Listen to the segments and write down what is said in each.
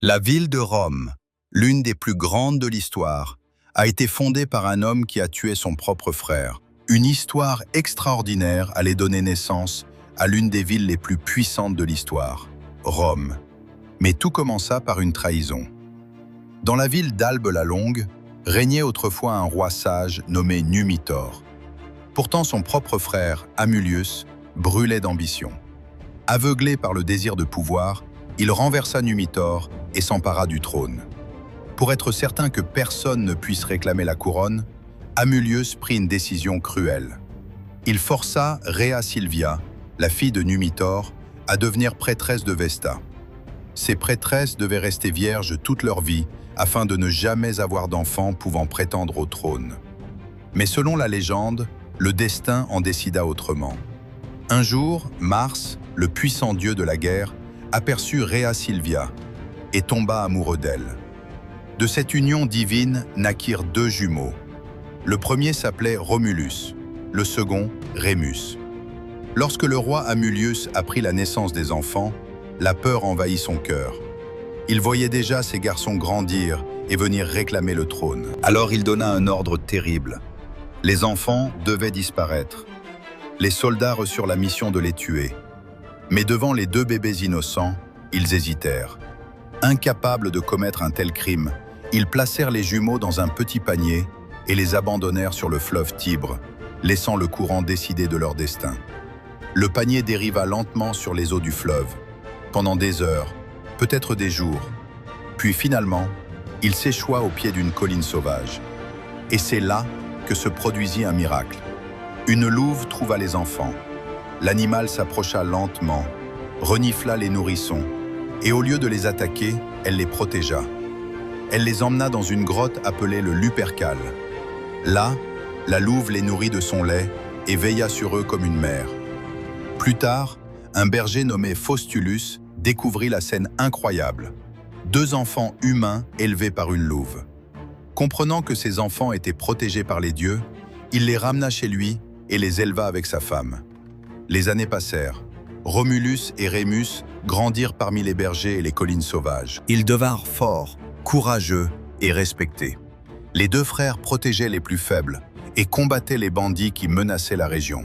La ville de Rome, l'une des plus grandes de l'histoire, a été fondée par un homme qui a tué son propre frère. Une histoire extraordinaire allait donner naissance à l'une des villes les plus puissantes de l'histoire, Rome. Mais tout commença par une trahison. Dans la ville d'Albe la Longue, régnait autrefois un roi sage nommé Numitor. Pourtant son propre frère, Amulius, brûlait d'ambition. Aveuglé par le désir de pouvoir, il renversa Numitor et s'empara du trône. Pour être certain que personne ne puisse réclamer la couronne, Amulius prit une décision cruelle. Il força Rhea Silvia, la fille de Numitor, à devenir prêtresse de Vesta. Ces prêtresses devaient rester vierges toute leur vie afin de ne jamais avoir d'enfants pouvant prétendre au trône. Mais selon la légende, le destin en décida autrement. Un jour, Mars, le puissant dieu de la guerre, aperçut Rhea Silvia et tomba amoureux d'elle. De cette union divine naquirent deux jumeaux. Le premier s'appelait Romulus, le second Rémus. Lorsque le roi Amulius apprit la naissance des enfants, la peur envahit son cœur. Il voyait déjà ces garçons grandir et venir réclamer le trône. Alors il donna un ordre terrible. Les enfants devaient disparaître. Les soldats reçurent la mission de les tuer. Mais devant les deux bébés innocents, ils hésitèrent. Incapables de commettre un tel crime, ils placèrent les jumeaux dans un petit panier et les abandonnèrent sur le fleuve Tibre, laissant le courant décider de leur destin. Le panier dériva lentement sur les eaux du fleuve, pendant des heures, peut-être des jours. Puis finalement, il s'échoua au pied d'une colline sauvage. Et c'est là que se produisit un miracle. Une louve trouva les enfants. L'animal s'approcha lentement, renifla les nourrissons, et au lieu de les attaquer, elle les protégea. Elle les emmena dans une grotte appelée le Lupercal. Là, la louve les nourrit de son lait et veilla sur eux comme une mère. Plus tard, un berger nommé Faustulus découvrit la scène incroyable. Deux enfants humains élevés par une louve. Comprenant que ces enfants étaient protégés par les dieux, il les ramena chez lui et les éleva avec sa femme. Les années passèrent. Romulus et Rémus grandirent parmi les bergers et les collines sauvages. Ils devinrent forts, courageux et respectés. Les deux frères protégeaient les plus faibles et combattaient les bandits qui menaçaient la région.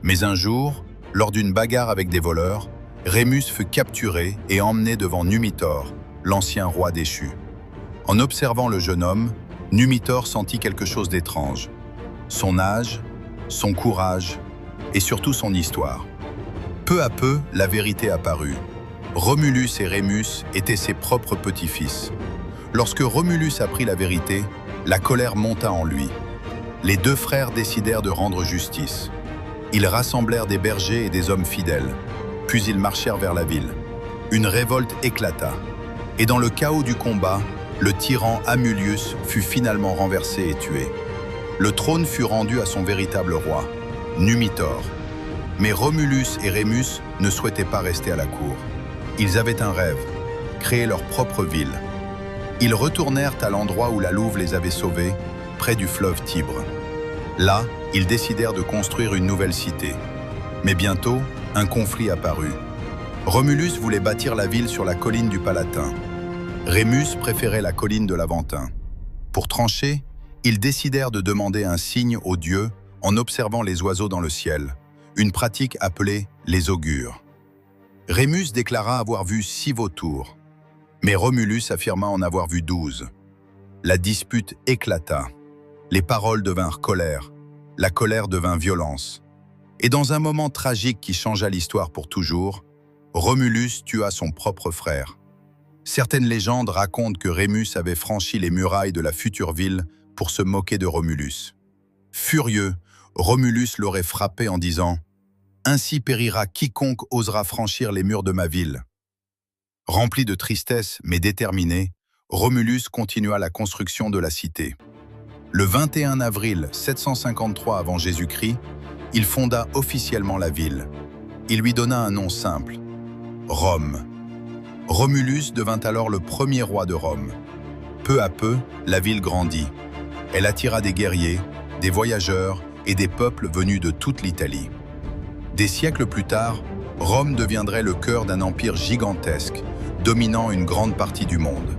Mais un jour, lors d'une bagarre avec des voleurs, Rémus fut capturé et emmené devant Numitor, l'ancien roi déchu. En observant le jeune homme, Numitor sentit quelque chose d'étrange. Son âge, son courage et surtout son histoire. Peu à peu, la vérité apparut. Romulus et Rémus étaient ses propres petits-fils. Lorsque Romulus apprit la vérité, la colère monta en lui. Les deux frères décidèrent de rendre justice. Ils rassemblèrent des bergers et des hommes fidèles, puis ils marchèrent vers la ville. Une révolte éclata, et dans le chaos du combat, le tyran Amulius fut finalement renversé et tué. Le trône fut rendu à son véritable roi, Numitor. Mais Romulus et Rémus ne souhaitaient pas rester à la cour. Ils avaient un rêve, créer leur propre ville. Ils retournèrent à l'endroit où la louve les avait sauvés, près du fleuve Tibre. Là, ils décidèrent de construire une nouvelle cité. Mais bientôt, un conflit apparut. Romulus voulait bâtir la ville sur la colline du Palatin. Rémus préférait la colline de l'Aventin. Pour trancher, ils décidèrent de demander un signe aux dieux en observant les oiseaux dans le ciel, une pratique appelée les augures. Rémus déclara avoir vu 6 vautours, mais Romulus affirma en avoir vu 12. La dispute éclata. Les paroles devinrent colère, la colère devint violence. Et dans un moment tragique qui changea l'histoire pour toujours, Romulus tua son propre frère. Certaines légendes racontent que Rémus avait franchi les murailles de la future ville pour se moquer de Romulus. Furieux, Romulus l'aurait frappé en disant « Ainsi périra quiconque osera franchir les murs de ma ville ». Rempli de tristesse mais déterminé, Romulus continua la construction de la cité. Le 21 avril 753 avant Jésus-Christ, il fonda officiellement la ville. Il lui donna un nom simple, Rome. Romulus devint alors le premier roi de Rome. Peu à peu, la ville grandit. Elle attira des guerriers, des voyageurs et des peuples venus de toute l'Italie. Des siècles plus tard, Rome deviendrait le cœur d'un empire gigantesque, dominant une grande partie du monde.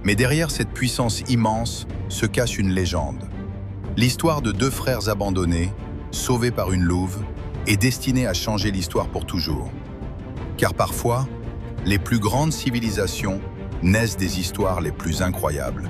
Mais derrière cette puissance immense se cache une légende. L'histoire de deux frères abandonnés, sauvés par une louve, est destinée à changer l'histoire pour toujours. Car parfois, les plus grandes civilisations naissent des histoires les plus incroyables.